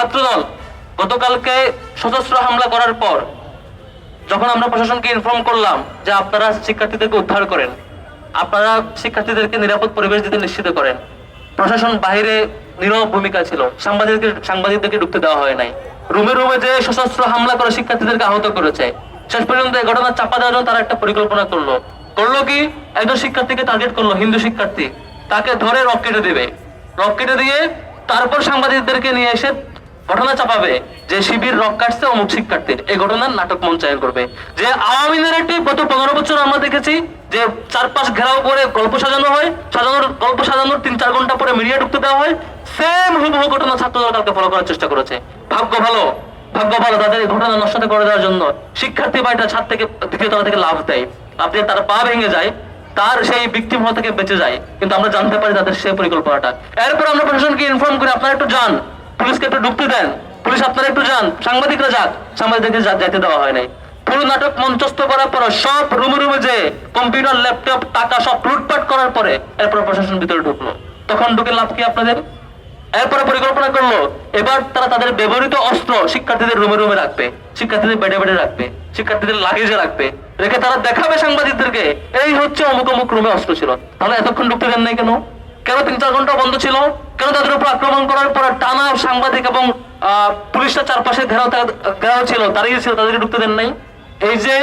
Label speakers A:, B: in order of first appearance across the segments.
A: ছাত্রদল গতকালকে সশস্ত্র হামলা করার পর যখন আমরা প্রশাসনকে ইনফর্ম করলাম যে আপনারা শিক্ষার্থীদেরকে উদ্ধার করেন, আপনারা শিক্ষার্থীদেরকে নিরাপদ পরিবেশ দিতে নিশ্চিত করেন, প্রশাসন বাহিরে নীরব ভূমিকা ছিল, সাংবাদিকদেরকে ঢুকতে দেওয়া হয় নাই। রুমে রুমে যে সশস্ত্র হামলা করে শিক্ষার্থীদেরকে আহত করেছে, শেষ পর্যন্ত এই ঘটনা চাপা দেওয়ার জন্য তারা একটা পরিকল্পনা করলো কি, একজন শিক্ষার্থীকে টার্গেট করলো, হিন্দু শিক্ষার্থী, তাকে ধরে রক কেটে দিবে, রক কেটে দিয়ে তারপর সাংবাদিকদেরকে নিয়ে এসে ঘটনা চাপাবে যে শিবির রক কাটছে অমুক শিক্ষার্থীর, এই ঘটনার নাটক মঞ্চায়ন করবে। যে আওয়ামী ন্যারেটিভ গত 15 বছর আমরা দেখেছি যে চারপাশ ঘেরাও করে গল্প সাজানো হয়, গল্প সাজানোর 3-4 ঘন্টা পরে মিডিয়া ঢুকতে দেওয়া হয়, সেম হুবহু ঘটনা ছাত্রদল কালকে ফলো করার চেষ্টা করেছে। ভাগ্য ভালো তাদের এই ঘটনা নষ্ট করে দেওয়ার জন্য শিক্ষার্থী বাড়িটা ছাদ থেকে দ্বিতীয় তলা থেকে লাফ দেয়, আপনি তার পা ভেঙে যায়, তার সেই ভিকটিম হওয়া থেকে বেঁচে যায়, কিন্তু আমরা জানতে পারি তাদের সেই পরিকল্পনাটা। এরপর আমরা প্রশাসনকে ইনফর্ম করি আপনারা একটু যান, পুলিশকে একটু ঢুকতে দেন, পুলিশ আপনারা একটু যান, সাংবাদিকরা যাক, সাংবাদিকদেরকে যেতে দেওয়া হয় নাই। পুরো নাটক মঞ্চস্থ করার পর সব রুমে যে কম্পিউটার ল্যাপটপ টাকা সব লুটপাট করার পরে এরপর প্রশাসন ভিতরে ঢুকলো, তখন ঢুকে লাভ কি আপনাদের? এরপরে পরিকল্পনা করলো এবার তারা তাদের ব্যবহৃত অস্ত্র শিক্ষার্থীদের রুমে রাখবে, শিক্ষার্থীদের বেডে রাখবে, শিক্ষার্থীদের লাগেজে রাখবে, রেখে তারা দেখাবে সাংবাদিকদেরকে এই হচ্ছে অমুক রুমে অস্ত্র ছিল। তাহলে এতক্ষণ ঢুকতে দেন নাই কেন? 3-4 ঘন্টা বন্ধ ছিল কেন? তাদের উপর আক্রমণ করার পর টানা সাংবাদিক এবং পুলিশটা চারপাশে ঘেরাও ছিল, দাঁড়িয়ে ছিল, তাদেরকে ঢুকতে দেন নাই। এই যে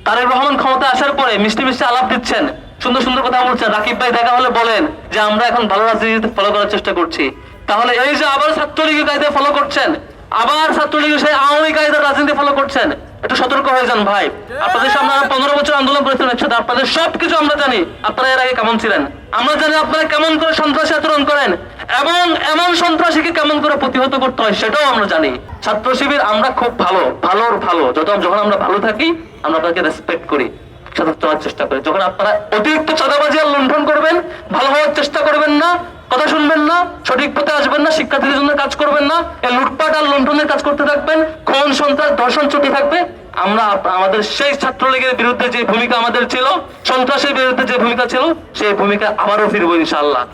A: তারেক রহমান ক্ষমতা আসার পরে মিষ্টি আলাপ দিচ্ছেন, সুন্দর কথা বলছেন, রাকিব ভাই দেখা হলে বলেন যে আমরা এখন ভালো রাজনীতি ফলো করার চেষ্টা করছি। তাহলে এই যে আবার ছাত্রলীগের কায়দা ফলো করছেন, আবার ছাত্রলীগের সেই আওয়ামী কায়দার রাজনীতি ফলো করছেন, একটু সতর্ক হয়ে যান ভাই। আপনাদের সামনে 15 বছর আন্দোলন করেছিলেন একসাথে, আপনাদের সবকিছু আমরা জানি, আপনারা এর আগে কেমন ছিলেন, আমরা জানি আপনারা কেমন করে সন্ত্রাসী আচরণ করেন এবং এমন সন্ত্রাসীকে কেমন করে প্রতিহত করতে হয় সেটাও আমরা জানি। ছাত্র শিবির আমরা খুব ভালো যখন আমরা ভালো থাকি আমরা আপনাকে রেসপেক্ট করি, সাথে চলার চেষ্টা করি। যখন আপনারা অতিরিক্ত চাঁদাবাজি আর লুণ্ঠন করবেন, ভালো হওয়ার চেষ্টা করবেন না, কথা শুনবেন না, সঠিক পথে আসবেন না, শিক্ষার্থীদের জন্য কাজ করবেন না, এই লুটপাট আর লুণ্ঠনের কাজ করতে থাকবেন, খুন সন্ত্রাস ধর্ষণ চলতে থাকবে, আমরা আমাদের সেই ছাত্রলীগের বিরুদ্ধে যে ভূমিকা আমাদের ছিল, সন্ত্রাসের বিরুদ্ধে যে ভূমিকা ছিল, সেই ভূমিকা আবারও ফিরবো ইনশাআল্লাহ।